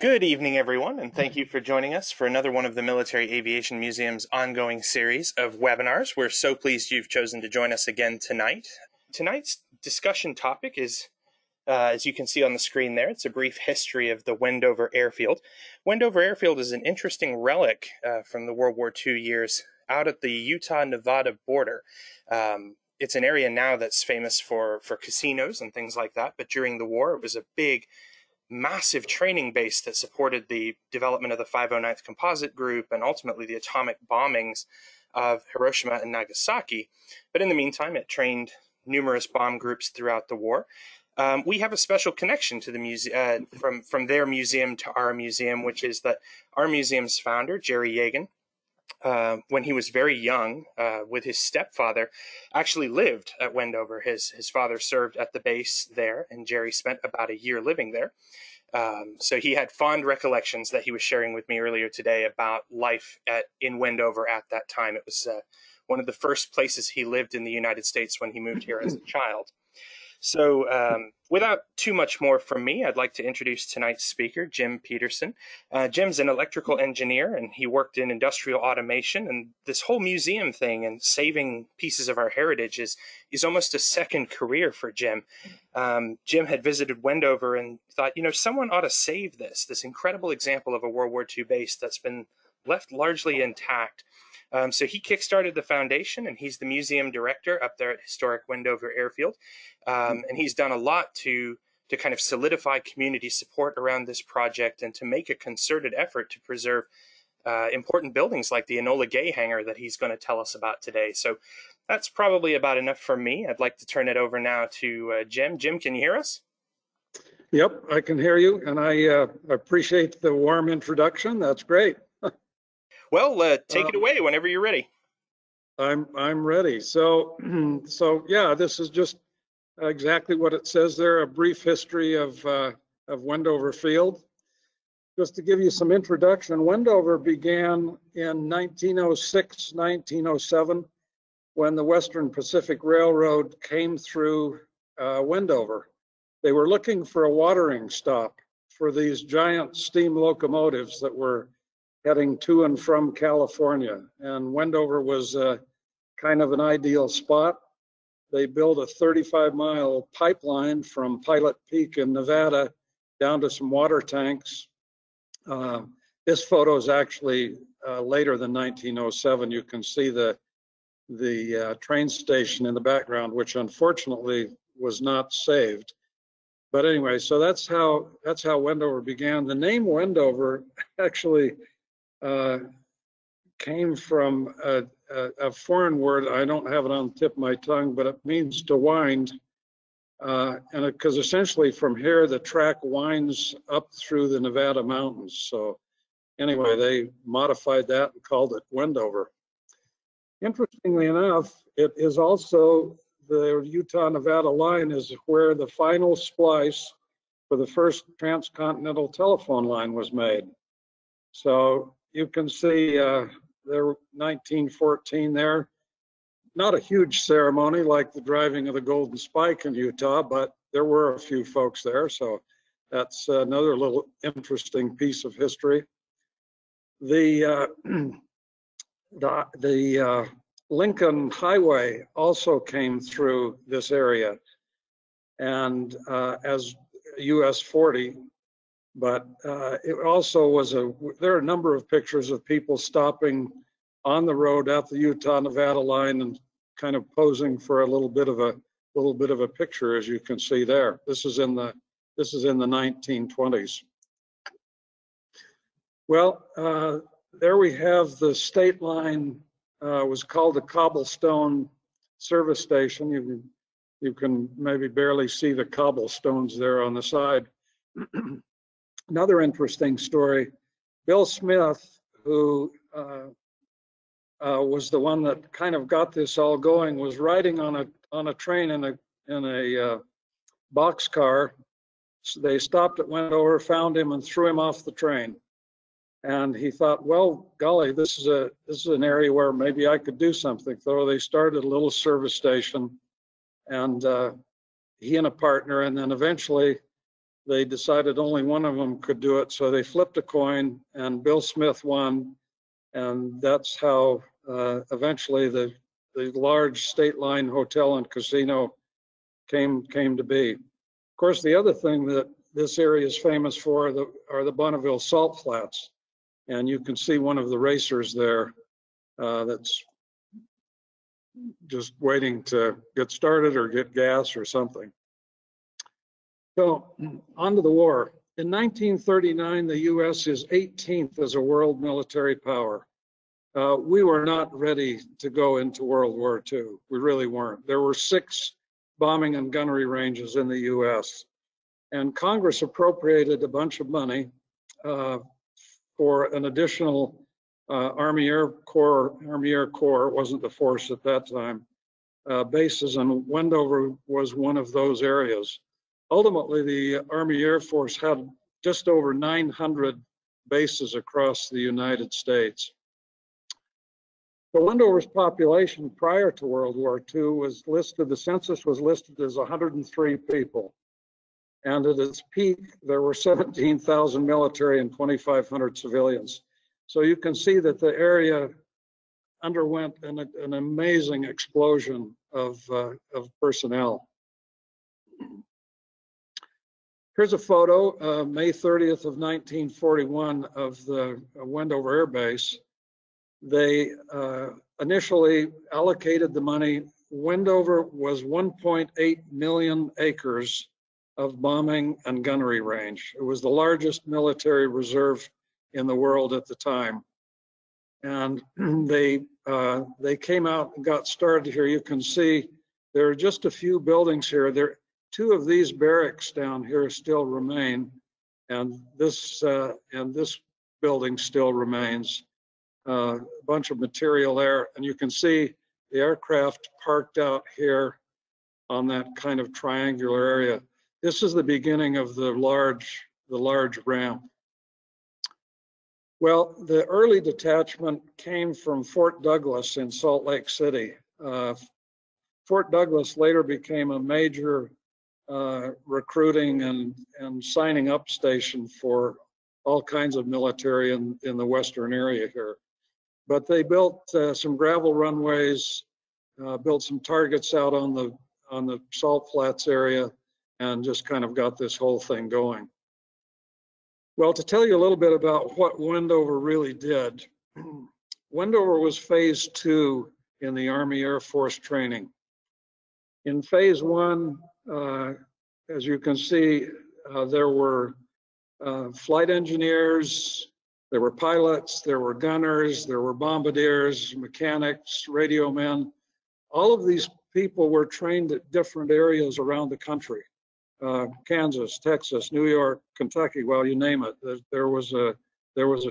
Good evening, everyone, and thank you for joining us for another one of the Military Aviation Museum's ongoing series of webinars. We're so pleased you've chosen to join us again tonight. Tonight's discussion topic is, as you can see on the screen there, it's a brief history of the Wendover Airfield. Wendover Airfield is an interesting relic from the World War II years out at the Utah-Nevada border. It's an area now that's famous for casinos and things like that, but during the war it was a big massive training base that supported the development of the 509th Composite Group and ultimately the atomic bombings of Hiroshima and Nagasaki. But in the meantime, it trained numerous bomb groups throughout the war. We have a special connection to the museum, from their museum to our museum, which is that our museum's founder, Jerry Yeagan, when he was very young, with his stepfather, actually lived at Wendover. His father served at the base there, and Jerry spent about a year living there. So he had fond recollections that he was sharing with me earlier today about life in Wendover at that time. It was one of the first places he lived in the United States when he moved here as a child. So without too much more from me, I'd like to introduce tonight's speaker, Jim Petersen. Jim's an electrical engineer, and he worked in industrial automation. And this whole museum thing and saving pieces of our heritage is almost a second career for Jim. Jim had visited Wendover and thought, someone ought to save this incredible example of a World War II base that's been left largely intact. So he kickstarted the foundation, and he's the museum director up there at historic Wendover Airfield. And he's done a lot to kind of solidify community support around this project and to make a concerted effort to preserve important buildings like the Enola Gay hangar that he's going to tell us about today. So that's probably about enough from me. I'd like to turn it over now to Jim. Jim, can you hear us? Yep, I can hear you, and I appreciate the warm introduction. That's great. Well, take it away whenever you're ready. I'm ready. So yeah, this is just exactly what it says there, a brief history of Wendover Field. Just to give you some introduction, Wendover began in 1906, 1907, when the Western Pacific Railroad came through Wendover. They were looking for a watering stop for these giant steam locomotives that were heading to and from California. And Wendover was kind of an ideal spot. They built a 35-mile pipeline from Pilot Peak in Nevada down to some water tanks. This photo is actually later than 1907. You can see the train station in the background, which unfortunately was not saved. But anyway, so that's how Wendover began. The name Wendover actually came from a foreign word. I don't have it on the tip of my tongue, but it means to wind. And because essentially from here, the track winds up through the Nevada mountains. So anyway, they modified that and called it Wendover. Interestingly enough, it is also the Utah-Nevada line is where the final splice for the first transcontinental telephone line was made. So you can see there 1914 there. Not a huge ceremony like the driving of the Golden Spike in Utah, but there were a few folks there. So that's another little interesting piece of history. The Lincoln Highway also came through this area, and as US 40. But it also was there are a number of pictures of people stopping on the road at the Utah-Nevada line and kind of posing for a little bit of a picture, as you can see there. This is in the 1920s. Well, there we have the state line. Was called the Cobblestone Service Station. You can maybe barely see the cobblestones there on the side. Another interesting story, Bill Smith, who was the one that kind of got this all going, was riding on a train in a boxcar. So they stopped at Wendover, found him, and threw him off the train. And he thought, well, golly, this is an area where maybe I could do something. So they started a little service station, and he and a partner, and then eventually they decided only one of them could do it, so they flipped a coin, and Bill Smith won, and that's how eventually the large State Line Hotel and Casino came to be. Of course, the other thing that this area is famous for are the Bonneville Salt Flats, and you can see one of the racers there that's just waiting to get started or get gas or something. So on to the war. In 1939, the US is 18th as a world military power. We were not ready to go into World War II. We really weren't. There were 6 bombing and gunnery ranges in the US. And Congress appropriated a bunch of money for an additional Army Air Corps, it wasn't the force at that time, bases, and Wendover was one of those areas. Ultimately, the Army Air Force had just over 900 bases across the United States. The Wendover's population prior to World War II was listed, the census was listed as 103 people. And at its peak, there were 17,000 military and 2,500 civilians. So you can see that the area underwent an amazing explosion of personnel. Here's a photo, May 30th of 1941, of the Wendover Air Base. They initially allocated the money. Wendover was 1.8 million acres of bombing and gunnery range. It was the largest military reserve in the world at the time. And they came out and got started here. You can see there are just a few buildings here. There, 2 of these barracks down here still remain, and this building still remains. A bunch of material there, and you can see the aircraft parked out here on that kind of triangular area. This is the beginning of the large ramp. Well, the early detachment came from Fort Douglas in Salt Lake City. Fort Douglas later became a major recruiting and signing up station for all kinds of military in the western area here. But they built some gravel runways, built some targets out on the Salt Flats area, and just kind of got this whole thing going. Well, to tell you a little bit about what Wendover really did, Wendover was phase 2 in the Army Air Force training. In phase 1, as you can see, there were flight engineers, there were pilots, there were gunners, there were bombardiers, mechanics, radio men. All of these people were trained at different areas around the country. Kansas, Texas, New York, Kentucky, well, you name it. There was a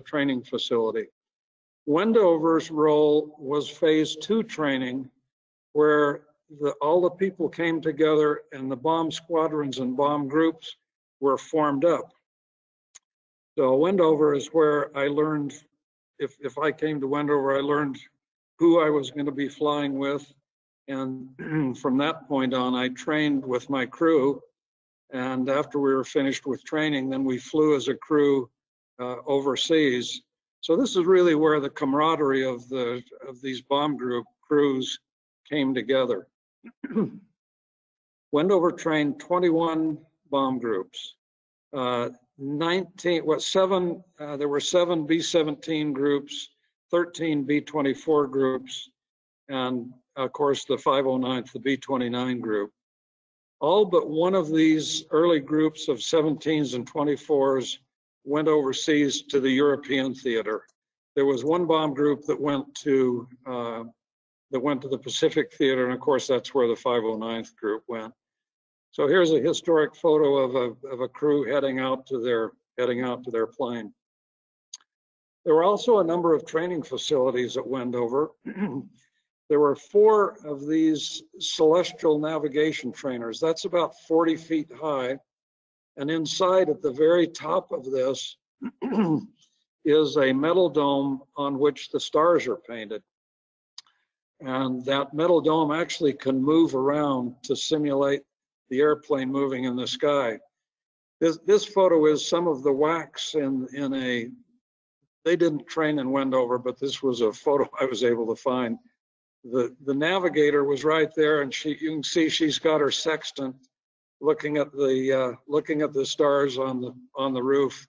training facility. Wendover's role was phase 2 training, where all the people came together and the bomb squadrons and bomb groups were formed up. So Wendover is where I learned, if I came to Wendover, I learned who I was going to be flying with. And from that point on, I trained with my crew. And after we were finished with training, then we flew as a crew overseas. So this is really where the camaraderie of these bomb group crews came together. Wendover trained 21 bomb groups. There were 7 B-17 groups, 13 B-24 groups, and of course the 509th, the B-29 group. All but one of these early groups of 17s and 24s went overseas to the European theater. There was one bomb group that went to the Pacific theater, and of course that's where the 509th group went. So here's a historic photo of a crew heading out to their plane. There were also a number of training facilities at Wendover. There were 4 of these celestial navigation trainers. That's about 40 feet high. And inside at the very top of this is a metal dome on which the stars are painted. And that metal dome actually can move around to simulate the airplane moving in the sky. This photo is some of the wax in a, they didn't train in Wendover, but this was a photo I was able to find. The navigator was right there, and you can see she's got her sextant looking at the stars on the roof.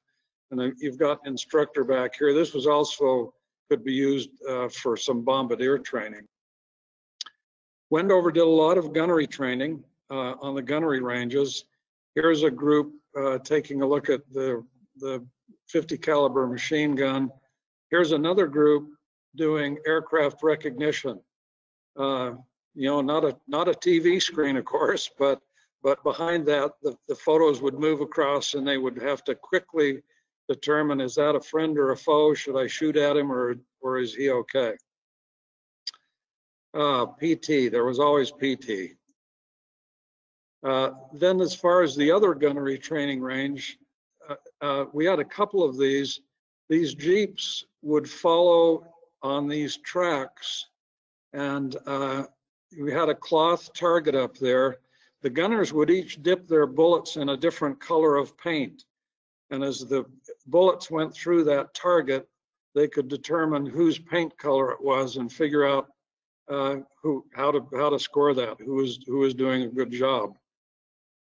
And you've got instructor back here. This was also could be used for some bombardier training. Wendover did a lot of gunnery training on the gunnery ranges. Here's a group taking a look at the 50 caliber machine gun. Here's another group doing aircraft recognition. You know, not a TV screen, of course, but behind that, the photos would move across, and they would have to quickly determine, is that a friend or a foe? Should I shoot at him, or is he okay? PT, there was always PT. Then as far as the other gunnery training range, we had a couple of these. These Jeeps would follow on these tracks, and we had a cloth target up there. The gunners would each dip their bullets in a different color of paint. And as the bullets went through that target, they could determine whose paint color it was and figure out how to score that, who was doing a good job.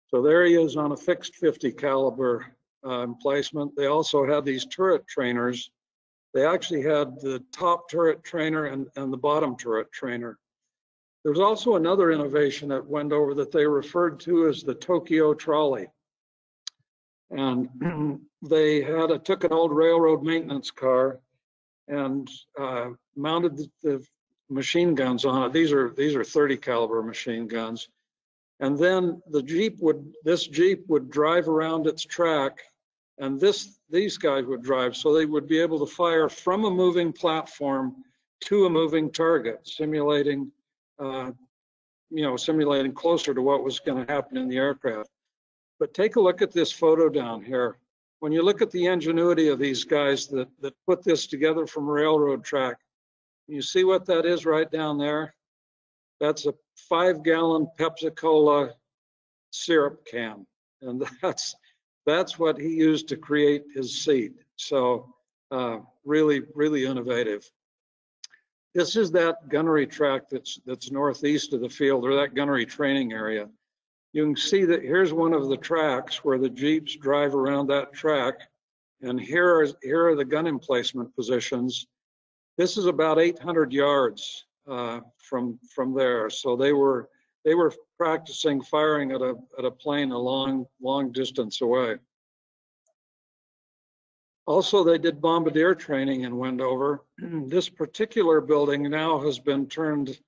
So there he is on a fixed 50 caliber emplacement. They also had these turret trainers. They actually had the top turret trainer and the bottom turret trainer. There was also another innovation at Wendover that they referred to as the Tokyo trolley. And they took an old railroad maintenance car and mounted the machine guns on it. These are 30 caliber machine guns. And then this Jeep would drive around its track, and these guys would drive. So they would be able to fire from a moving platform to a moving target, simulating closer to what was going to happen in the aircraft. But take a look at this photo down here. When you look at the ingenuity of these guys that put this together from a railroad track, you see what that is right down there? That's a 5-gallon Pepsi-Cola syrup can. And that's what he used to create his seat. So really, really innovative. This is that gunnery track that's northeast of the field, or that gunnery training area. You can see that here's one of the tracks where the Jeeps drive around that track, and here are the gun emplacement positions. This is about 800 yards from there. So they were practicing firing at a plane a long distance away. Also, they did bombardier training in Wendover. This particular building now has been turned,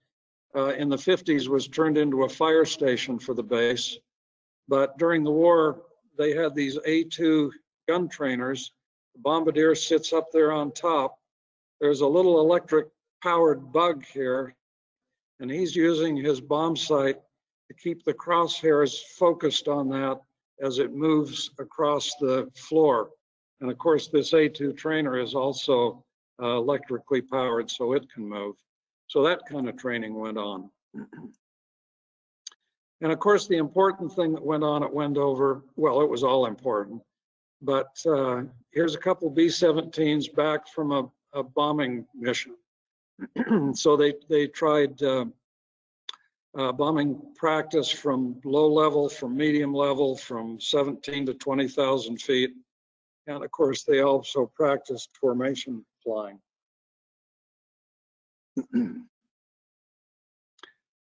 in the 50s, was turned into a fire station for the base. But during the war, they had these A2 gun trainers. The bombardier sits up there on top. There's a little electric powered bug here, and he's using his bomb sight to keep the crosshairs focused on that as it moves across the floor. And of course, this A2 trainer is also electrically powered, so it can move. So that kind of training went on. And of course, the important thing that went on at Wendover, well, it was all important, but here's a couple B-17s back from a bombing mission. So they tried bombing practice from low level, from medium level, from 17 to 20,000 feet. And of course, they also practiced formation flying.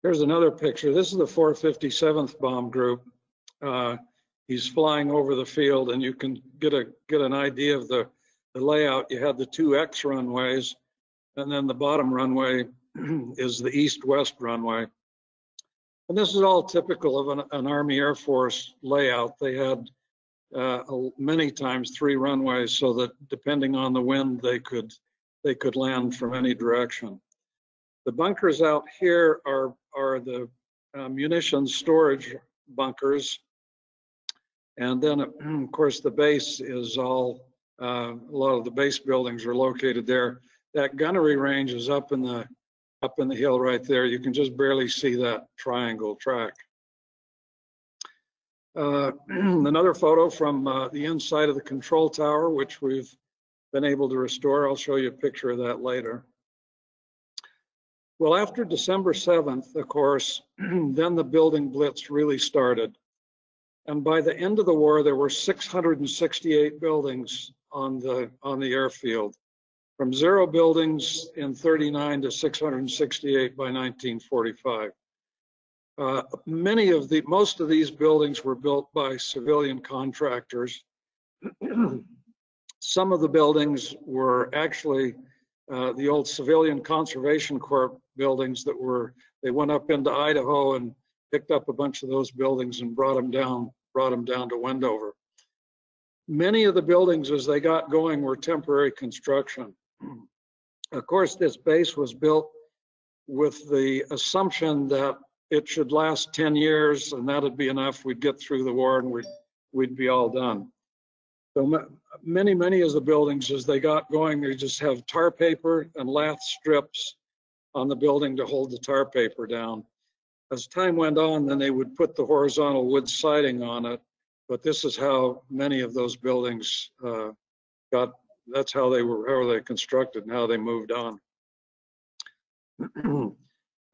Here's another picture. This is the 457th Bomb Group. He's flying over the field, and you can get an idea of the layout. You had the 2 X runways, and then the bottom runway is the east-west runway. And this is all typical of an Army Air Force layout. They had many times 3 runways, so that depending on the wind, they could land from any direction. The bunkers out here are the munitions storage bunkers. And then, of course, the base is all, a lot of the base buildings are located there. That gunnery range is up in the hill right there. You can just barely see that triangle track. Another photo from the inside of the control tower, which we've been able to restore. I'll show you a picture of that later. Well, after December 7th, of course, then the building blitz really started. And by the end of the war, there were 668 buildings on the airfield, from 0 buildings in 39 to 668 by 1945. Most of these buildings were built by civilian contractors. Some of the buildings were actually the old Civilian Conservation Corps buildings they went up into Idaho and picked up a bunch of those buildings and brought them down to Wendover. Many of the buildings as they got going were temporary construction. Of course, this base was built with the assumption that it should last 10 years and that'd be enough. We'd get through the war and we'd be all done. So many of the buildings as they got going, they just have tar paper and lath strips on the building to hold the tar paper down. As time went on, then they would put the horizontal wood siding on it. But this is how many of those buildings that's how they were constructed and how they moved on.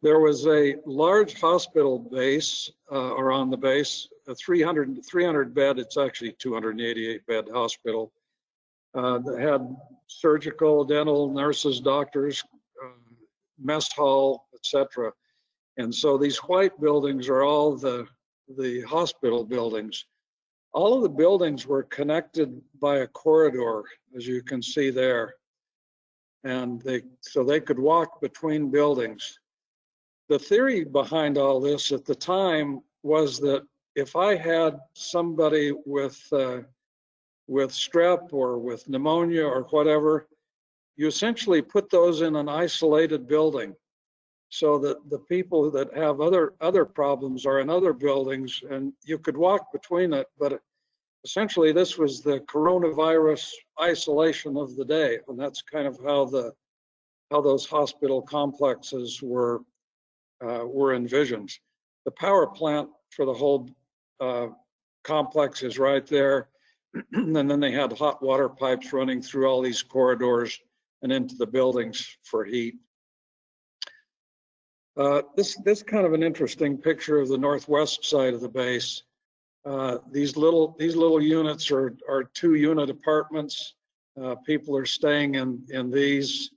There was a large hospital base, or on the base, a 300 bed, it's actually 288 bed hospital that had surgical, dental, nurses, doctors, mess hall, etc. And so these white buildings are all the hospital buildings. All of the buildings were connected by a corridor, as you can see there. And so they could walk between buildings. The theory behind all this at the time was that if I had somebody with strep or with pneumonia or whatever, you essentially put those in an isolated building so that the people that have other problems are in other buildings and you could walk between it. But essentially this was the coronavirus isolation of the day. And that's kind of how those hospital complexes were envisioned. The power plant for the whole complex is right there. And then they had hot water pipes running through all these corridors and into the buildings for heat. This kind of an interesting picture of the northwest side of the base. These little units are 2-unit apartments. People are staying in these,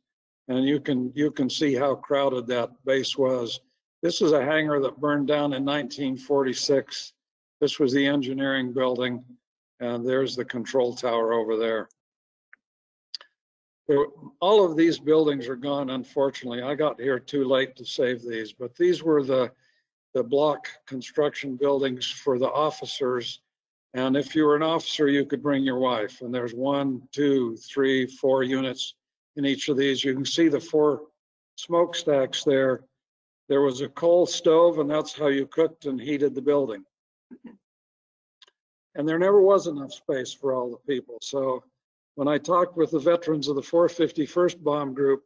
and you can see how crowded that base was. This is a hangar that burned down in 1946. This was the engineering building, and there's the control tower over there. So all of these buildings are gone, unfortunately. I got here too late to save these, but these were the block construction buildings for the officers. And if you were an officer, you could bring your wife. And there's 1, 2, 3, 4 units in each of these. You can see the 4 smokestacks there. There was a coal stove, and that's how you cooked and heated the building. And there never was enough space for all the people. So when I talked with the veterans of the 451st Bomb Group,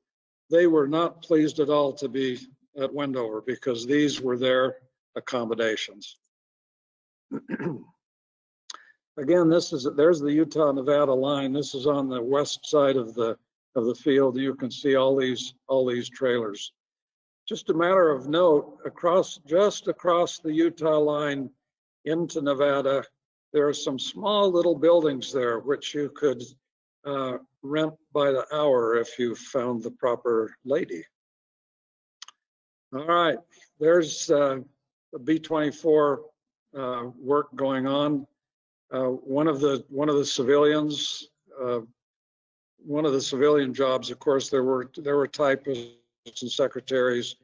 they were not pleased at all to be at Wendover because these were their accommodations. Again, there's the Utah-Nevada line. This is on the west side of the field. You can see all these trailers. Just a matter of note, just across the Utah line into Nevada, there are some small little buildings there which you could rent by the hour if you found the proper lady. All right, there's the B-24 work going on. One of the civilian jobs, of course, there were typists and secretaries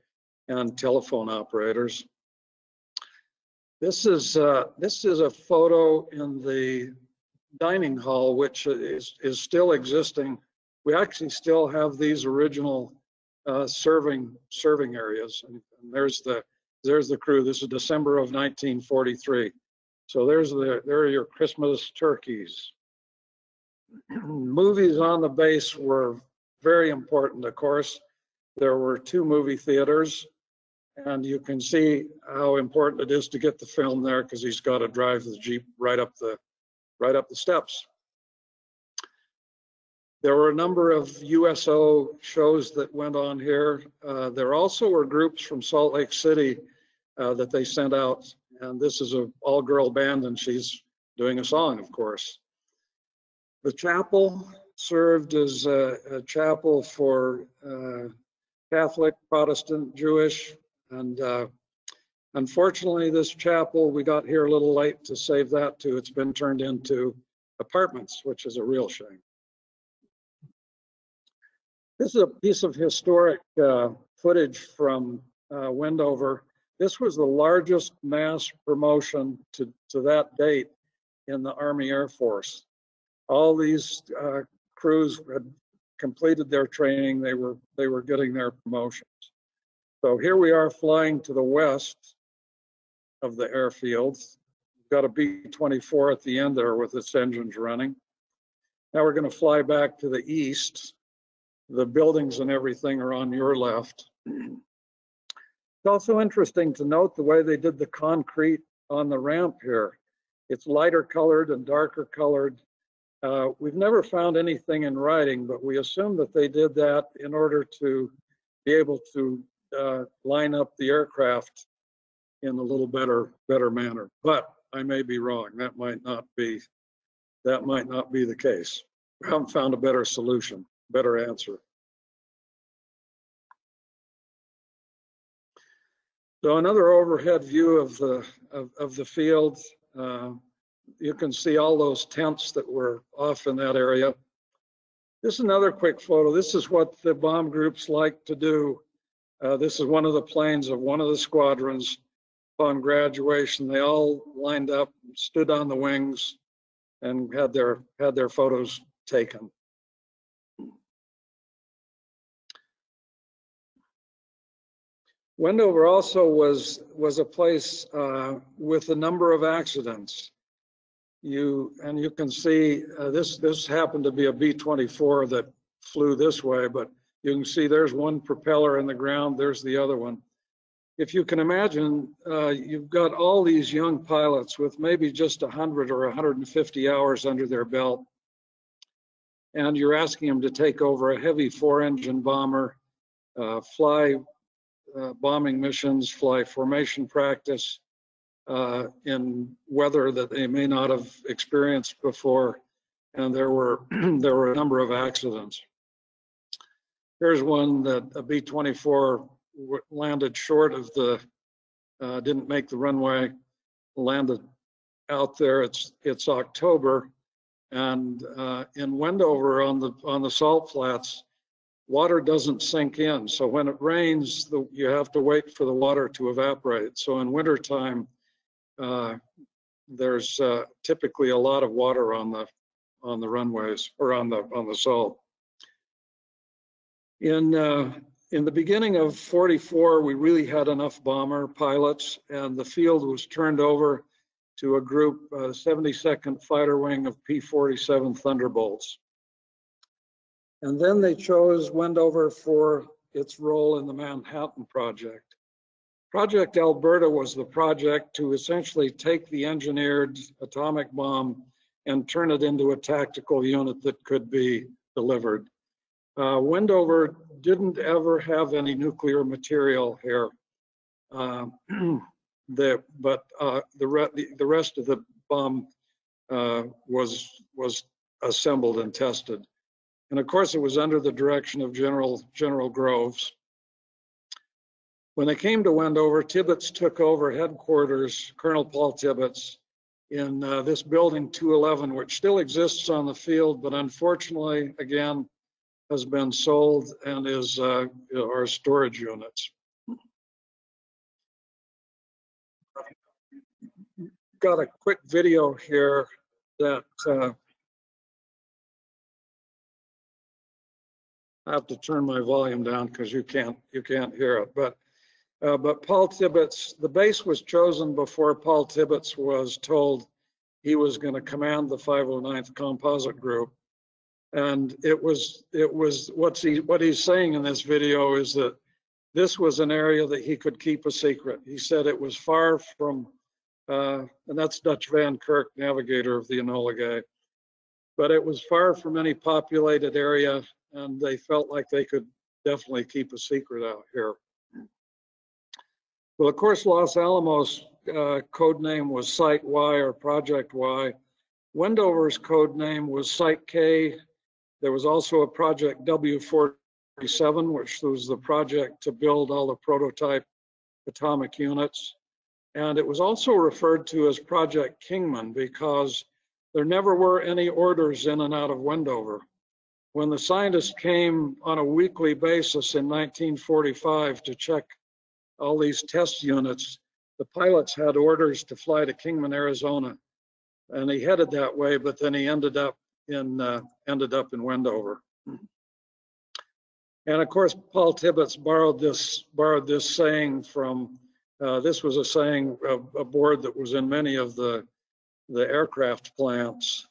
and telephone operators. This is a photo in the dining hall, which is still existing. We actually still have these original serving areas, and there's the crew. This is December of 1943. So there are your Christmas turkeys. Movies on the base were very important, of course. There were 2 movie theaters. And you can see how important it is to get the film there because he's got to drive the Jeep right up the steps. There were a number of USO shows that went on here. There also were groups from Salt Lake City that they sent out. And this is an all-girl band, and she's doing a song, of course. The chapel served as a chapel for Catholic, Protestant, Jewish, and unfortunately, this chapel, we got here a little late to save that too. It's been turned into apartments, which is a real shame. This is a piece of historic footage from Wendover. This was the largest mass promotion to that date in the Army Air Force. All these crews had completed their training. They were getting their promotions. So here we are flying to the west of the airfield. We've got a B-24 at the end there with its engines running. Now we're going to fly back to the east. The buildings and everything are on your left. It's also interesting to note the way they did the concrete on the ramp here. It's lighter colored and darker colored. We've never found anything in writing, but we assume that they did that in order to be able to line up the aircraft in a little better manner. But I may be wrong. That might not be the case. We haven't found a better solution, better answer. So another overhead view of the field. You can see all those tents that were off in that area. This is another quick photo. This is what the bomb groups like to do. This is one of the planes of one of the squadrons. Upon graduation, they all lined up, stood on the wings, and had their photos taken. Wendover also was a place with a number of accidents. You can see this happened to be a B-24 that flew this way, but you can see there's one propeller in the ground, there's the other one. If you can imagine, you've got all these young pilots with maybe just 100 or 150 hours under their belt, and you're asking them to take over a heavy 4-engine bomber, fly bombing missions, fly formation practice in weather that they may not have experienced before, and there were a number of accidents. Here's one that a B-24 landed short of the, didn't make the runway, landed out there. It's October, and in Wendover on the salt flats, water doesn't sink in. So when it rains, you have to wait for the water to evaporate. So in wintertime, there's typically a lot of water on the runways or on the salt. In the beginning of '44, we really had enough bomber pilots, and the field was turned over to a group, 72nd Fighter Wing of P-47 Thunderbolts. And then they chose Wendover for its role in the Manhattan Project. Project Alberta was the project to essentially take the engineered atomic bomb and turn it into a tactical unit that could be delivered. Wendover didn't ever have any nuclear material here, but the rest of the bomb was assembled and tested. And of course, it was under the direction of General Groves. When they came to Wendover, Tibbetts took over headquarters, Colonel Paul Tibbetts, in this building 211, which still exists on the field, but unfortunately, again, has been sold and is our storage units. Got a quick video here that I have to turn my volume down because you can't hear it. But Paul Tibbetts, the base was chosen before Paul Tibbetts was told he was going to command the 509th Composite Group. And it was what he's saying in this video is that this was an area that he could keep a secret. He said it was far from, and that's Dutch Van Kirk, navigator of the Enola Gay, but it was far from any populated area, and they felt like they could definitely keep a secret out here. Well, of course, Los Alamos code name was Site Y or Project Y. Wendover's code name was Site K. There was also a Project W47, which was the project to build all the prototype atomic units. And it was also referred to as Project Kingman because there never were any orders in and out of Wendover. When the scientists came on a weekly basis in 1945 to check all these test units, the pilots had orders to fly to Kingman, Arizona. And he headed that way, but then he ended up in Wendover. And of course, Paul Tibbetts borrowed this saying from, this was a saying aboard that was in many of the aircraft plants,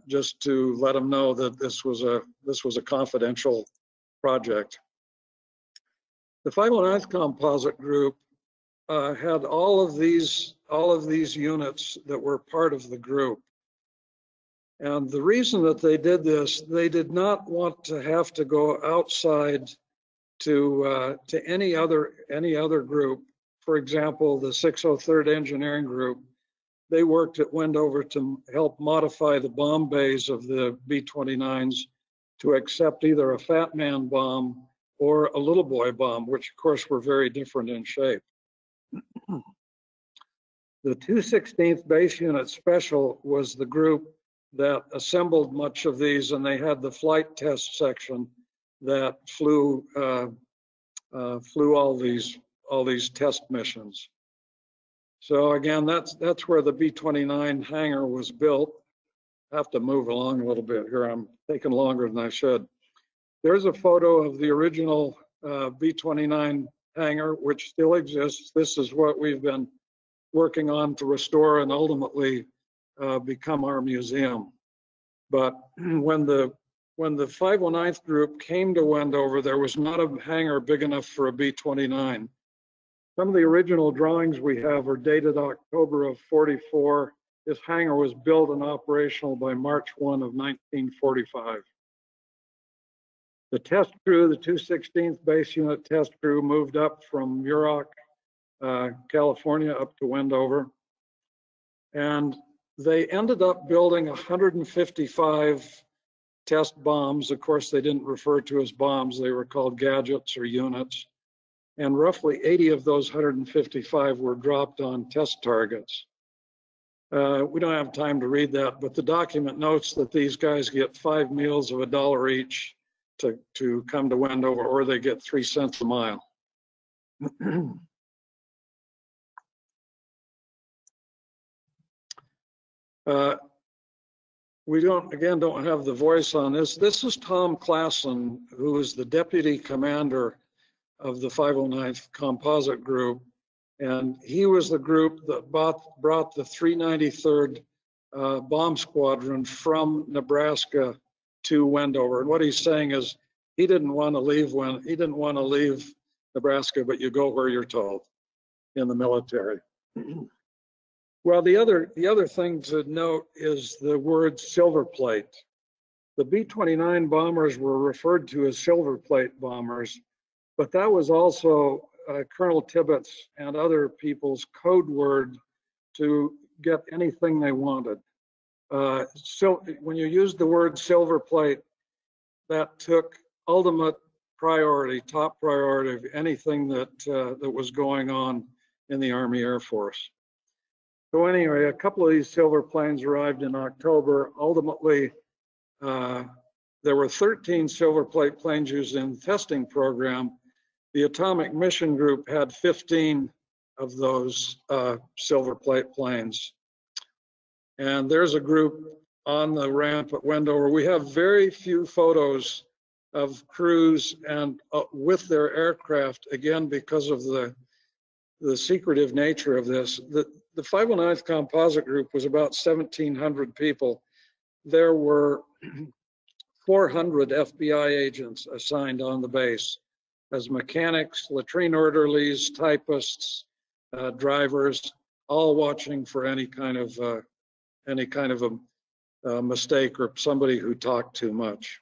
just to let them know that this was a confidential project. The 509th Composite Group had all of these units that were part of the group. And the reason that they did this, they did not want to have to go outside to any other group. For example, the 603rd Engineering Group, they worked at Wendover to help modify the bomb bays of the B-29s to accept either a Fat Man bomb or a Little Boy bomb, which of course were very different in shape. The 216th Base Unit Special was the group that assembled much of these, and they had the flight test section that flew all these test missions. So again, that's where the B-29 hangar was built. I have to move along a little bit here. I'm taking longer than I should. There's a photo of the original B-29 hangar, which still exists. This is what we've been working on to restore and ultimately become our museum. But when the 509th group came to Wendover, there was not a hangar big enough for a B-29. Some of the original drawings we have are dated October of '44. This hangar was built and operational by March 1 of 1945. The test crew, the 216th Base Unit test crew, moved up from Muroc, California, up to Wendover. And they ended up building 155 test bombs. Of course, they didn't refer to as bombs. They were called gadgets or units. And roughly 80 of those 155 were dropped on test targets. We don't have time to read that, but the document notes that these guys get 5 meals of $1 each to come to Wendover, or they get 3 cents a mile. We don't have the voice on this. This is Tom Classen, who is the deputy commander of the 509th Composite Group. And he was the group that brought the 393rd Bomb Squadron from Nebraska to Wendover. And what he's saying is he didn't want to leave Nebraska, but you go where you're told in the military. Well, the other thing to note is the word silver plate. The B-29 bombers were referred to as silver plate bombers, but that was also Colonel Tibbetts and other people's code word to get anything they wanted. So when you use the word silver plate, that took ultimate priority, top priority of anything that was going on in the Army Air Force. So anyway, a couple of these silver planes arrived in October. Ultimately, there were 13 silver plate planes used in the testing program. The Atomic Mission Group had 15 of those silver plate planes. And there's a group on the ramp at Wendover. We have very few photos of crews and with their aircraft, again, because of the secretive nature of this. The 509th Composite Group was about 1,700 people. There were 400 FBI agents assigned on the base. as mechanics, latrine orderlies, typists, drivers, all watching for any kind of a mistake or somebody who talked too much.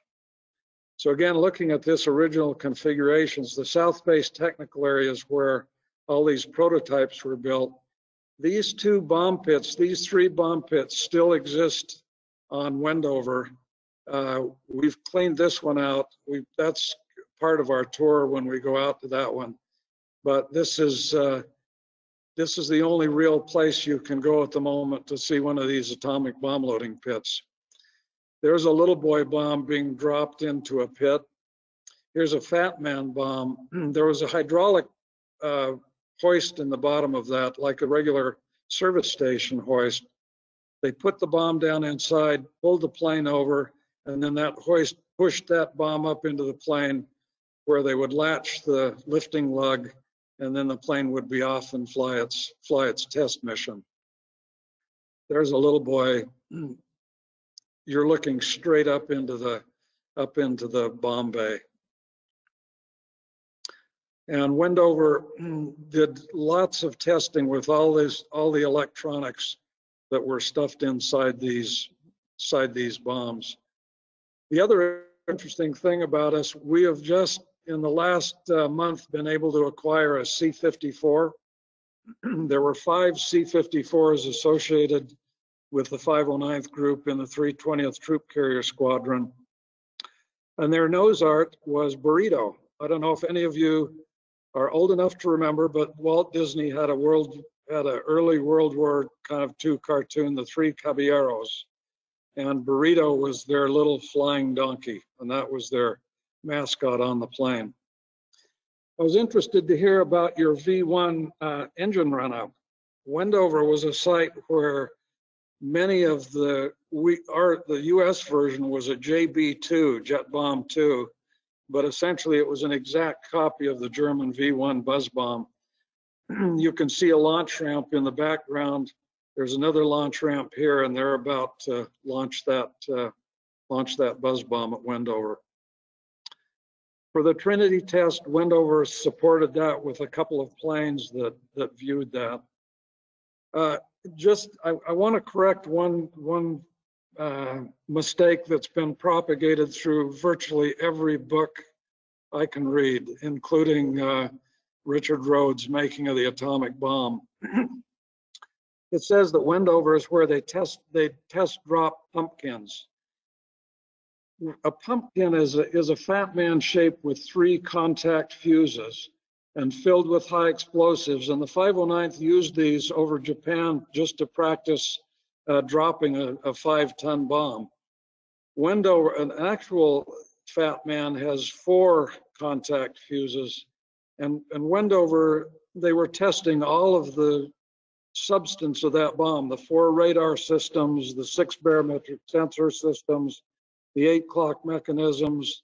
So again, looking at this original configurations, the South Base technical areas where all these prototypes were built, these two bomb pits, these three bomb pits still exist on Wendover. We've cleaned this one out. That's part of our tour when we go out to that one. But this is the only real place you can go at the moment to see one of these atomic bomb loading pits. There's a little boy bomb being dropped into a pit. Here's a Fat Man bomb. There was a hydraulic hoist in the bottom of that, like a regular service station hoist. They put the bomb down inside, pulled the plane over, and then that hoist pushed that bomb up into the plane where they would latch the lifting lug, and then the plane would be off and fly its test mission. There's a little boy. You're looking straight up into the bomb bay. And Wendover did lots of testing with all the electronics that were stuffed inside these bombs. The other interesting thing about us, we have just in the last month been able to acquire a C-54. There were 5 C-54s associated with the 509th Group in the 320th Troop Carrier Squadron. And their nose art was burrito. I don't know if any of you are old enough to remember, but Walt Disney had an early World War II cartoon, The Three Caballeros. And burrito was their little flying donkey, and that was their mascot on the plane. I was interested to hear about your V1 engine run-up. Wendover was a site where many of the US version was a JB-2, Jet Bomb 2, but essentially it was an exact copy of the German V1 buzz bomb. You can see a launch ramp in the background. There's another launch ramp here, and they're about to launch that buzz bomb at Wendover. For the Trinity test, Wendover supported that with a couple of planes that viewed that. I want to correct one mistake that's been propagated through virtually every book I can read, including Richard Rhodes' Making of the Atomic Bomb. It says that Wendover is where they test drop pumpkins. A pumpkin is a fat man shaped with 3 contact fuses and filled with high explosives. And the 509th used these over Japan just to practice dropping a 5-ton bomb. Wendover, an actual fat man, has 4 contact fuses. And Wendover, they were testing all of the substance of that bomb, the 4 radar systems, the 6 barometric sensor systems, the 8 clock mechanisms,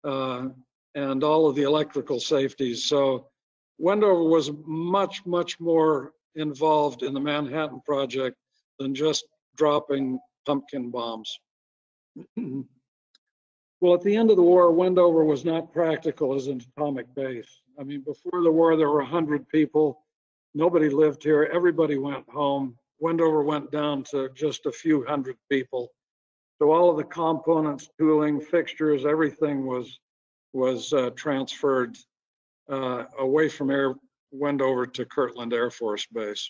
and all of the electrical safeties. So Wendover was much, much more involved in the Manhattan Project than just dropping pumpkin bombs. Well, at the end of the war, Wendover was not practical as an atomic base. I mean, before the war, there were 100 people. Nobody lived here. Everybody went home. Wendover went down to just a few hundred people. So all of the components, tooling, fixtures, everything was transferred away from Wendover to Kirtland Air Force Base.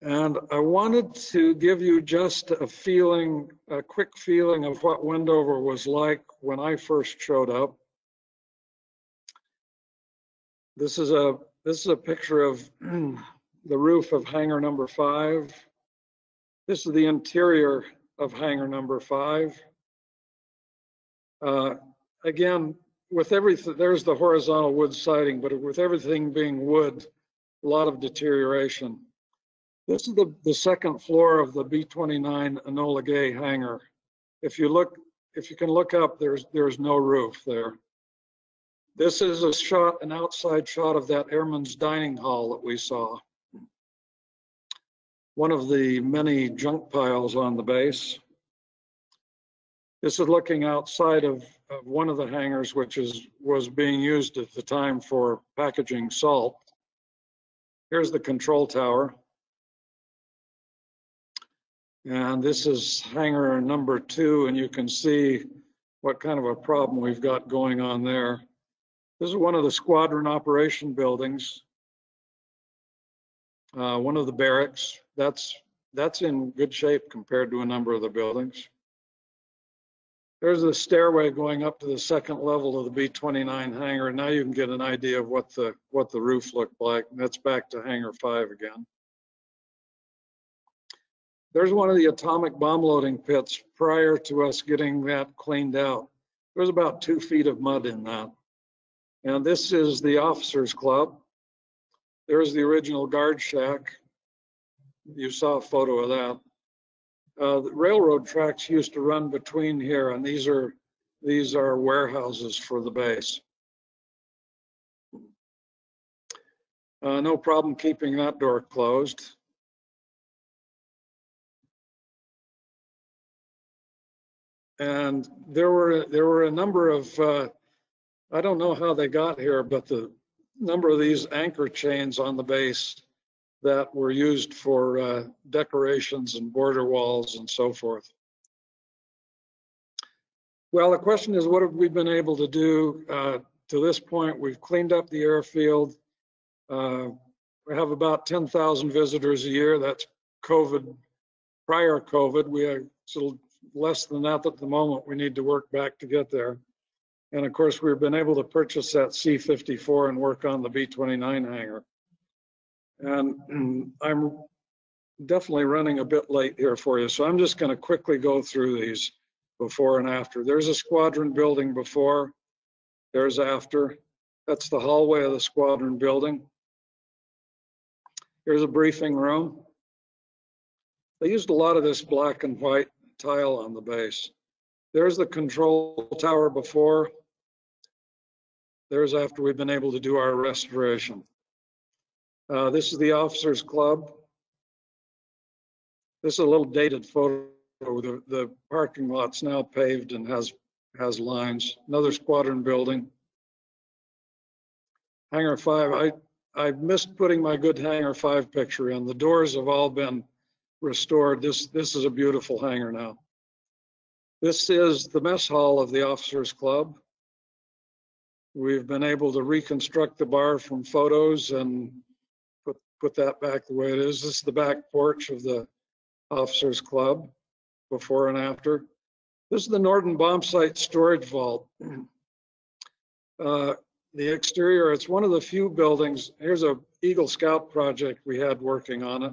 And I wanted to give you just a quick feeling of what Wendover was like when I first showed up. This is a picture of the roof of hangar number 5. This is the interior of hangar number 5. Again, with everything, there's the horizontal wood siding, but with everything being wood, a lot of deterioration. This is the second floor of the B-29 Enola Gay hangar. If you can look up, there's no roof there. This is an outside shot of that airman's dining hall that we saw. One of the many junk piles on the base. This is looking outside of one of the hangars, which was being used at the time for packaging salt. Here's the control tower. And this is hangar number 2, and you can see what kind of a problem we've got going on there. This is one of the squadron operation buildings. One of the barracks. That's in good shape compared to a number of the buildings. There's the stairway going up to the second level of the B-29 hangar. Now you can get an idea of what the roof looked like. That's back to hangar 5 again. There's one of the atomic bomb loading pits prior to us getting that cleaned out. There's about 2 feet of mud in that. And this is the officers' club. There's the original guard shack. You saw a photo of that. The railroad tracks used to run between here, and these are warehouses for the base. No problem keeping that door closed. And there were a number of, I don't know how they got here, but the number of these anchor chains on the base that were used for decorations and border walls and so forth. Well, the question is, what have we been able to do to this point? We've cleaned up the airfield. We have about 10,000 visitors a year. That's COVID, prior COVID. We are still less than that at the moment. We need to work back to get there. And of course, we've been able to purchase that C-54 and work on the B-29 hangar. And I'm definitely running a bit late here for you, so I'm just going to quickly go through these before and after. There's a squadron building before, there's after. That's the hallway of the squadron building. Here's a briefing room. They used a lot of this black and white tile on the base. There's the control tower before. There's after we've been able to do our restoration. This is the officers' club. This is a little dated photo. The parking lot's now paved and has lines. Another squadron building. Hangar 5. I missed putting my good hangar 5 picture in. The doors have all been restored. This is a beautiful hangar now. This is the mess hall of the officers' club. We've been able to reconstruct the bar from photos and put that back the way it is. This is the back porch of the officers' club, before and after. This is the Norden bomb site storage vault. The exterior, it's one of the few buildings. Here's a Eagle Scout project we had working on it.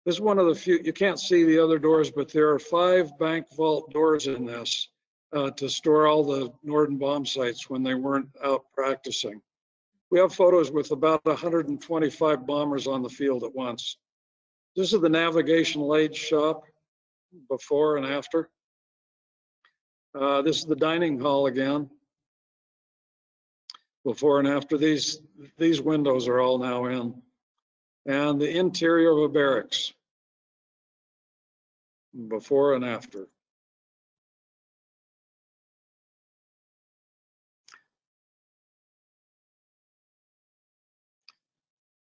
This is one of the few, you can't see the other doors, but there are 5 bank vault doors in this to store all the Norden bomb sites when they weren't out practicing. We have photos with about 125 bombers on the field at once. This is the navigational aid shop, before and after. This is the dining hall again, before and after. These windows are all now in. And the interior of a barracks, before and after.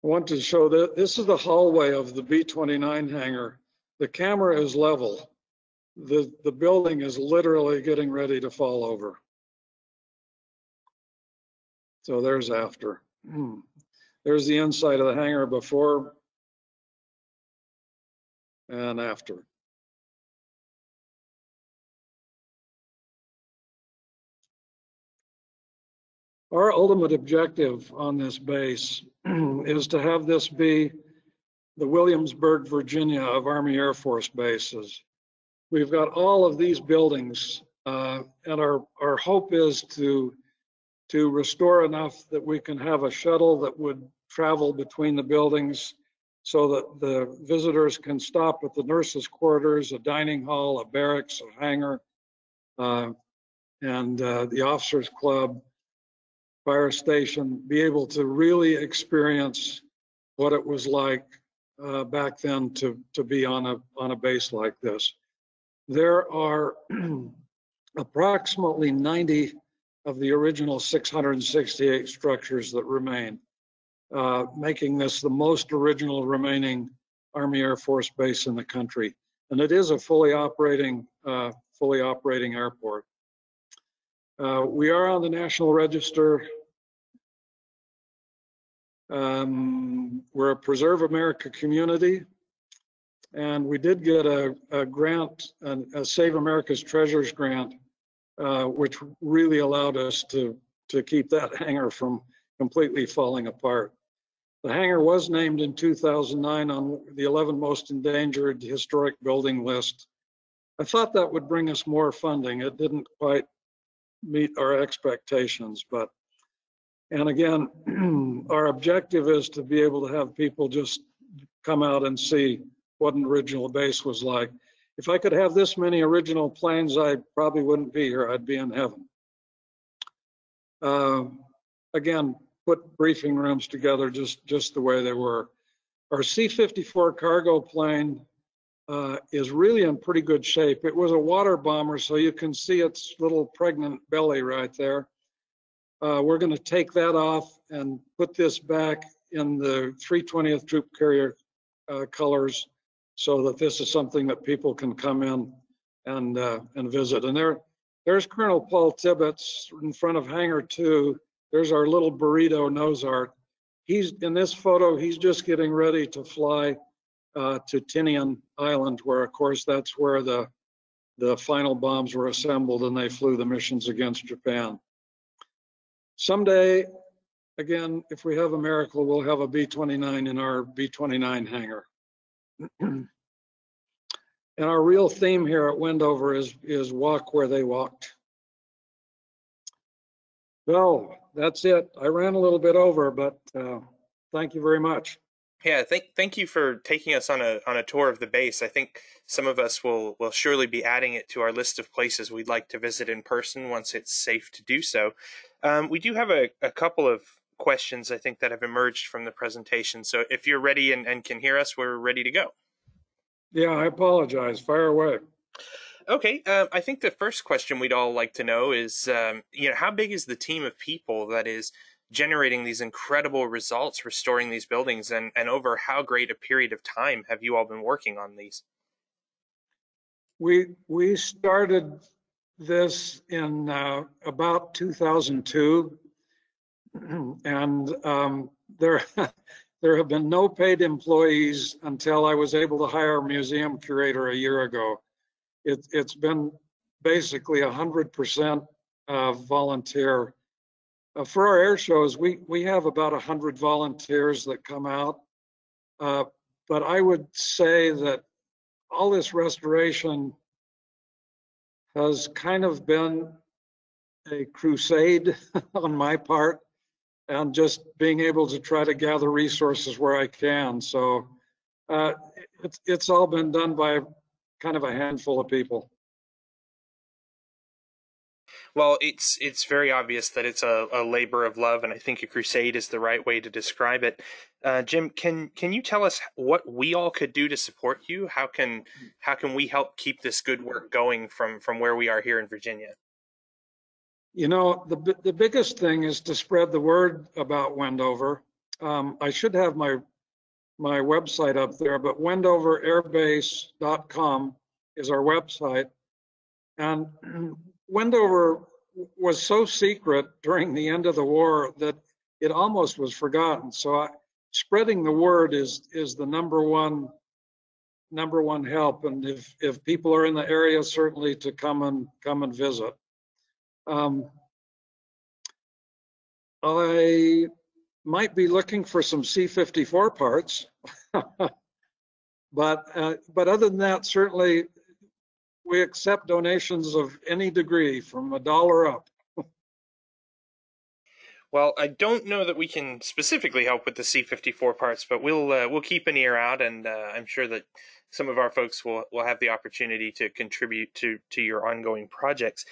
I want to show that this is the hallway of the B-29 hangar. The camera is level. The building is literally getting ready to fall over. So there's after. There's the inside of the hangar before and after. Our ultimate objective on this base is to have this be the Williamsburg, Virginia of Army Air Force bases. We've got all of these buildings, and our hope is to restore enough that we can have a shuttle that would travel between the buildings so that the visitors can stop at the nurses' quarters, a dining hall, a barracks, a hangar, and the officers' club, fire station, be able to really experience what it was like back then to be on a base like this. there are approximately 90 of the original 668 structures that remain, making this the most original remaining Army Air Force base in the country. And it is a fully operating airport. We are on the National Register. We're a Preserve America community, and we did get a grant, a Save America's Treasures grant, which really allowed us to keep that hangar from completely falling apart. The hangar was named in 2009 on the 11 most endangered historic building list. I thought that would bring us more funding. It didn't quite meet our expectations, but, and again, our objective is to be able to have people just come out and see what an original base was like. If I could have this many original planes, I probably wouldn't be here. I'd be in heaven. Again, put briefing rooms together just the way they were. Our C-54 cargo plane is really in pretty good shape. It was a water bomber, so you can see its little pregnant belly right there. We're going to take that off and put this back in the 320th Troop Carrier colors, so that this is something that people can come in and visit. And there's Colonel Paul Tibbetts in front of Hangar 2. There's our little burrito nose art. He's in this photo. He's just getting ready to fly to Tinian Island, where, of course, that's where the final bombs were assembled, and they flew the missions against Japan. Someday, again, if we have a miracle, we'll have a B-29 in our B-29 hangar. And our real theme here at Wendover is walk where they walked. So that's it. I ran a little bit over, but thank you very much. Yeah, thank you for taking us on a tour of the base. I think some of us will surely be adding it to our list of places we'd like to visit in person once it's safe to do so. We do have a couple of questions, I think, that have emerged from the presentation. So if you're ready and can hear us, we're ready to go. Yeah, I apologize. Fire away. Okay, I think the first question we'd all like to know is, how big is the team of people that is generating these incredible results, restoring these buildings, and over how great a period of time have you all been working on these? We started this in about 2002, and there have been no paid employees until I was able to hire a museum curator a year ago. It's been basically 100% volunteer. For our air shows, we have about 100 volunteers that come out, but I would say that all this restoration has kind of been a crusade on my part, and just being able to try to gather resources where I can. So it's all been done by kind of a handful of people. Well, it's very obvious that it's a labor of love, and I think a crusade is the right way to describe it. Jim, can you tell us what we all could do to support you? How can we help keep this good work going from where we are here in Virginia? You know, the biggest thing is to spread the word about Wendover. I should have my website up there, but wendoverairbase.com is our website. And Wendover was so secret during the end of the war that it almost was forgotten. So spreading the word is the number one help. And if people are in the area, certainly to come and visit. I might be looking for some C-54 parts, but other than that, certainly we accept donations of any degree from $1 up. Well, I don't know that we can specifically help with the C-54 parts, but we'll keep an ear out, and I'm sure that some of our folks will have the opportunity to contribute to your ongoing projects.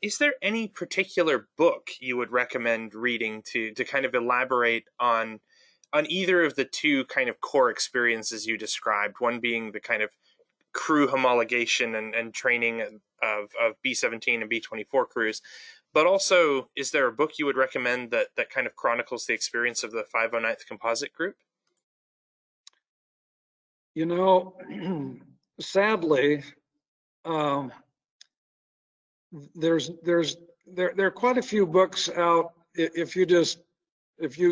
Is there any particular book you would recommend reading to kind of elaborate on either of the two kind of core experiences you described? One being the kind of crew homologation and training of B-17 and B-24 crews. But also, is there a book you would recommend that kind of chronicles the experience of the 509th Composite Group? You know, sadly, there are quite a few books out. If you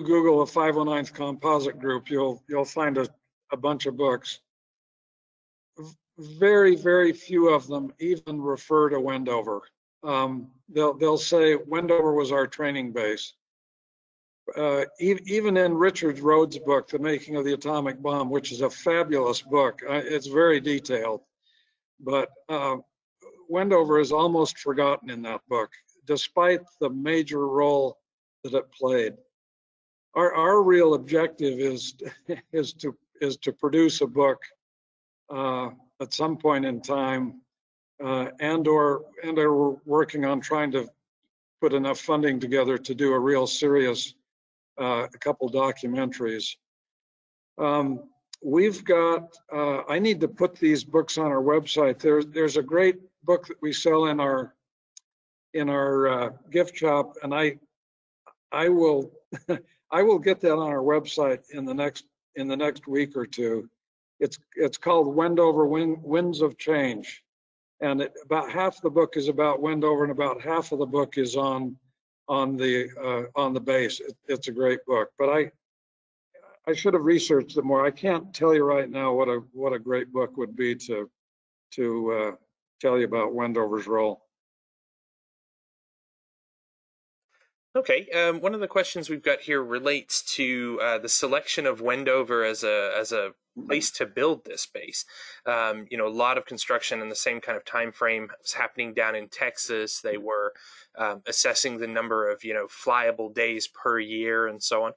Google a 509th Composite Group, you'll find a bunch of books. Very few of them even refer to Wendover. They'll say Wendover was our training base. Even in Richard Rhodes' book, The Making of the Atomic Bomb, which is a fabulous book, it's very detailed, but Wendover is almost forgotten in that book, despite the major role that it played. Our real objective is to produce a book at some point in time, and we're working on trying to put enough funding together to do a real serious a couple documentaries. We've got, I need to put these books on our website. There's a great book that we sell in our gift shop, and I will I will get that on our website in the next week or two. It's called Wendover Winds of Change, and about half the book is about Wendover, and about half of the book is on the base. It's a great book, but I should have researched it more. I can't tell you right now what a great book would be to tell you about Wendover's role. Okay, one of the questions we've got here relates to the selection of Wendover as a place to build this base. A lot of construction in the same kind of time frame was happening down in Texas. They were assessing the number of flyable days per year and so on.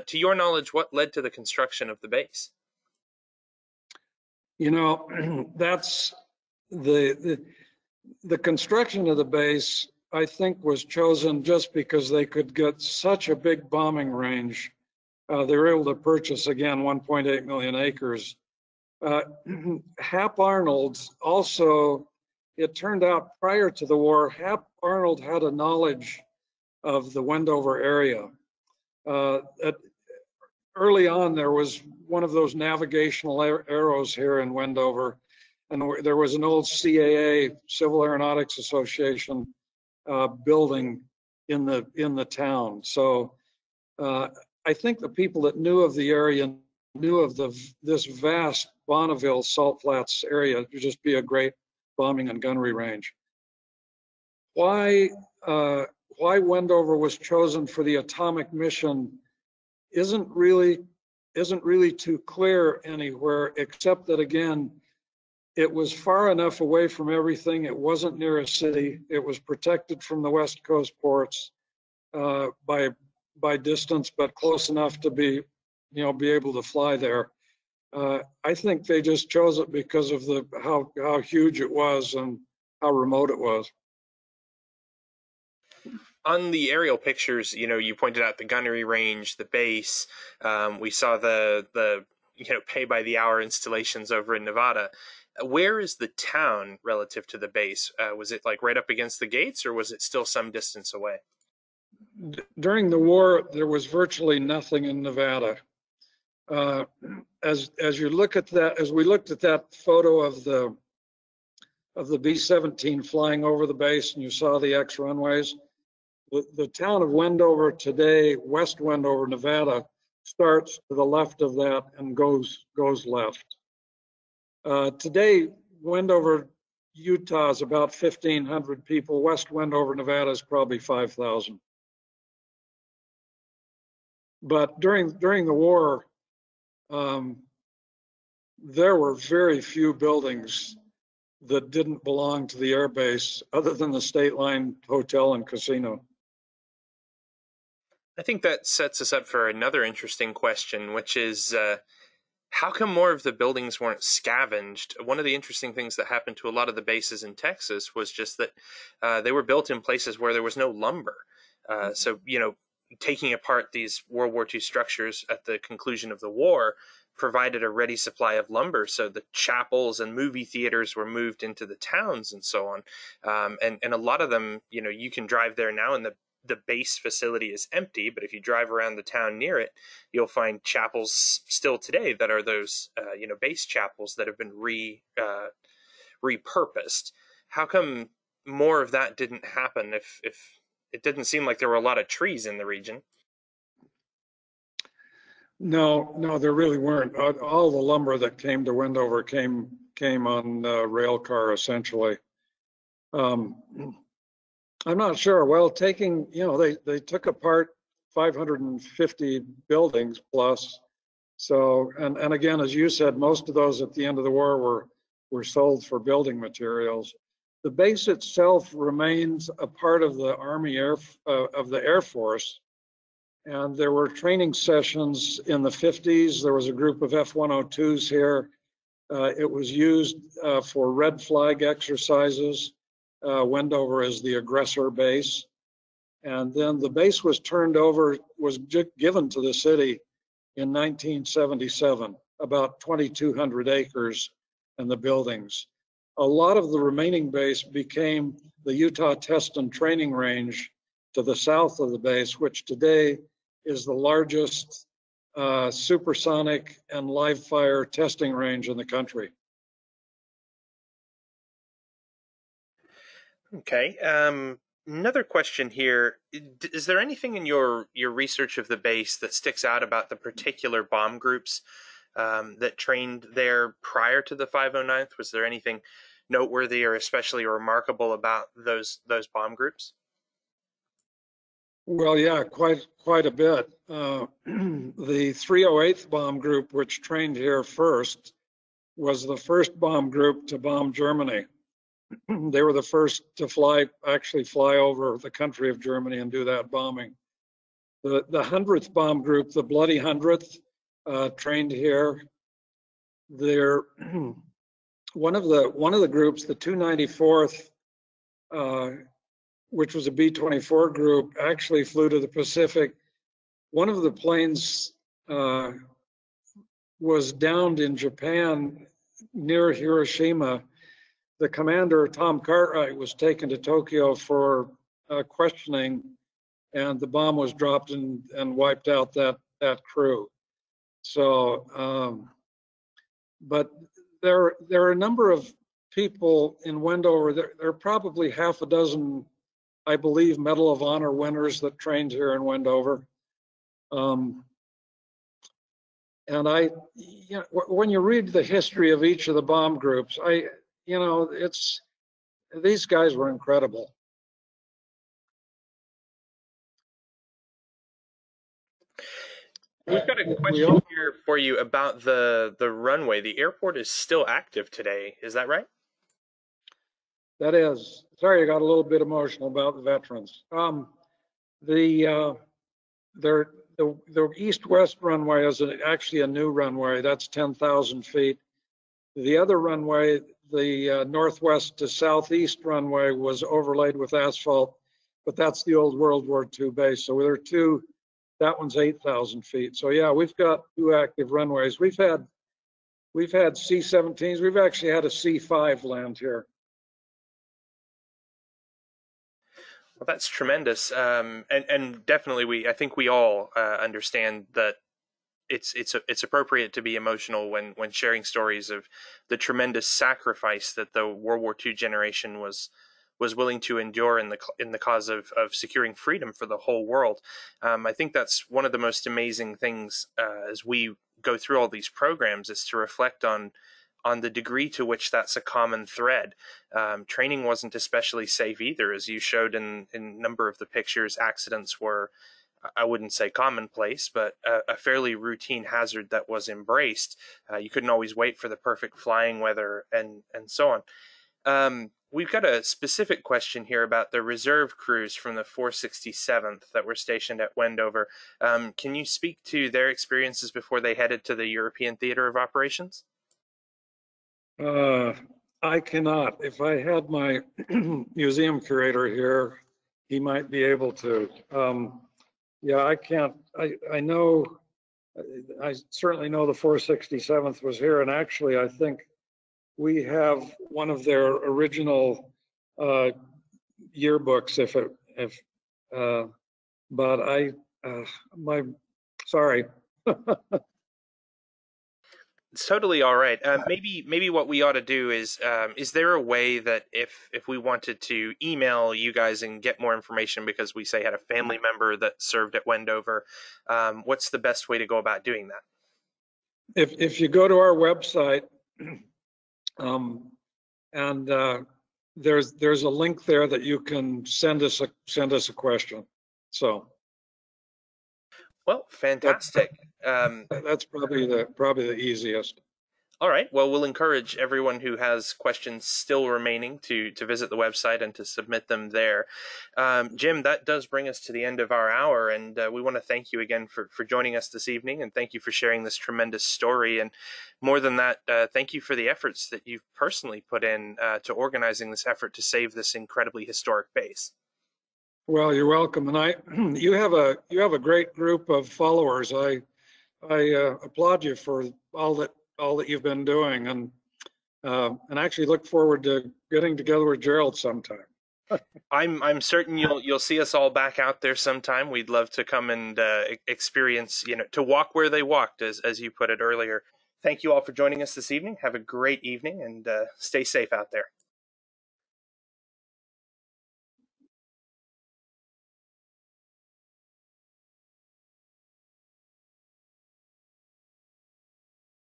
To your knowledge, what led to the construction of the base? That's the construction of the base, I think, was chosen just because they could get such a big bombing range. They were able to purchase, again, 1.8 million acres. Hap Arnold also, it turned out prior to the war, Hap Arnold had a knowledge of the Wendover area. Early on, there was one of those navigational arrows here in Wendover, and there was an old CAA, Civil Aeronautics Association, building in the town. So I think the people that knew of the area knew of this vast Bonneville Salt Flats area. It would just be a great bombing and gunnery range. Why Wendover was chosen for the atomic mission isn't really too clear anywhere, except that, again, it was far enough away from everything. It wasn't near a city. It was protected from the West Coast ports by distance, but close enough to be able to fly there. I think they just chose it because of how huge it was and how remote it was. On the aerial pictures, you pointed out the gunnery range, the base. We saw the pay by the hour installations over in Nevada. Where is the town relative to the base? Was it like right up against the gates, or was it still some distance away? During the war, there was virtually nothing in Nevada. As you look at that, as we looked at that photo of the B-17 flying over the base, and you saw the X runways, the town of Wendover today, West Wendover, Nevada, starts to the left of that and goes left. Today, Wendover, Utah is about 1,500 people. West Wendover, Nevada is probably 5,000. But during the war, there were very few buildings that didn't belong to the air base, other than the State Line Hotel and Casino. I think that sets us up for another interesting question, which is how come more of the buildings weren't scavenged? One of the interesting things that happened to a lot of the bases in Texas was just that they were built in places where there was no lumber. So, taking apart these World War II structures at the conclusion of the war, provided a ready supply of lumber, so the chapels and movie theaters were moved into the towns and so on. And a lot of them, you can drive there now, and the base facility is empty, but if you drive around the town near it, you'll find chapels still today that are those base chapels that have been repurposed. How come more of that didn't happen if it didn't seem like there were a lot of trees in the region? No, there really weren't. All the lumber that came to Wendover came on rail car essentially. I'm not sure. Well, they took apart 550 buildings plus. So, and again, as you said, most of those at the end of the war were sold for building materials. The base itself remains a part of the of the Air Force. And there were training sessions in the 50s. There was a group of F-102s here. It was used for red flag exercises. Wendover is the aggressor base. And then the base was given to the city in 1977, about 2,200 acres and the buildings. A lot of the remaining base became the Utah Test and Training Range to the south of the base, which today is the largest supersonic and live fire testing range in the country. Okay. Another question here. Is there anything in your research of the base that sticks out about the particular bomb groups that trained there prior to the 509th? Was there anything noteworthy or especially remarkable about those bomb groups? Well, yeah, quite a bit. The 308th Bomb Group, which trained here first, was the first bomb group to bomb Germany. They were the first to actually fly over the country of Germany and do that bombing. The 100th Bomb Group, the Bloody 100th, trained here. They're one of the groups, the 294th, which was a B-24 group, actually flew to the Pacific. One of the planes was downed in Japan near Hiroshima. The commander, Tom Cartwright, was taken to Tokyo for questioning, and the bomb was dropped and wiped out that crew. So, but there are a number of people in Wendover. There are probably half a dozen, I believe, Medal of Honor winners that trained here in Wendover. And when you read the history of each of the bomb groups, these guys were incredible. We've got a question here for you about the runway. The airport is still active today. Is that right? That is. Sorry, I got a little bit emotional about the veterans. The east-west runway is actually a new runway. That's 10,000 feet. The other runway, the northwest to southeast runway, was overlaid with asphalt, but that's the old World War II base. So there are two. That one's 8,000 feet. So yeah, we've got two active runways. We've had C-17s. We've actually had a C-5 land here. Well, that's tremendous, and definitely I think we all understand that it's appropriate to be emotional when sharing stories of the tremendous sacrifice that the World War II generation was willing to endure in the cause of securing freedom for the whole world. I think that's one of the most amazing things as we go through all these programs, is to reflect on the degree to which that's a common thread. Training wasn't especially safe either. As you showed in a number of the pictures, accidents were, I wouldn't say commonplace, but a fairly routine hazard that was embraced. You couldn't always wait for the perfect flying weather and so on. We've got a specific question here about the reserve crews from the 467th that were stationed at Wendover. Can you speak to their experiences before they headed to the European Theater of Operations? I cannot. If I had my museum curator here, he might be able to. Yeah, I can't. I know I certainly know the 467th was here, and actually, I think we have one of their original yearbooks. But sorry. It's totally all right. Maybe what we ought to do is there a way that if we wanted to email you guys and get more information because we say had a family member that served at Wendover, what's the best way to go about doing that? If you go to our website, and there's a link there that you can send us a question. So. Well, fantastic. That's probably the easiest. All right. Well, we'll encourage everyone who has questions still remaining to visit the website and to submit them there. Jim, that does bring us to the end of our hour, and we want to thank you again for joining us this evening, and thank you for sharing this tremendous story. And more than that, thank you for the efforts that you've personally put in to organizing this effort to save this incredibly historic base. Well, you're welcome, and you have a great group of followers. I applaud you for all that you've been doing, and actually look forward to getting together with Gerald sometime. I'm certain you'll see us all back out there sometime. We'd love to come and experience, to walk where they walked, as you put it earlier. Thank you all for joining us this evening. Have a great evening, and stay safe out there.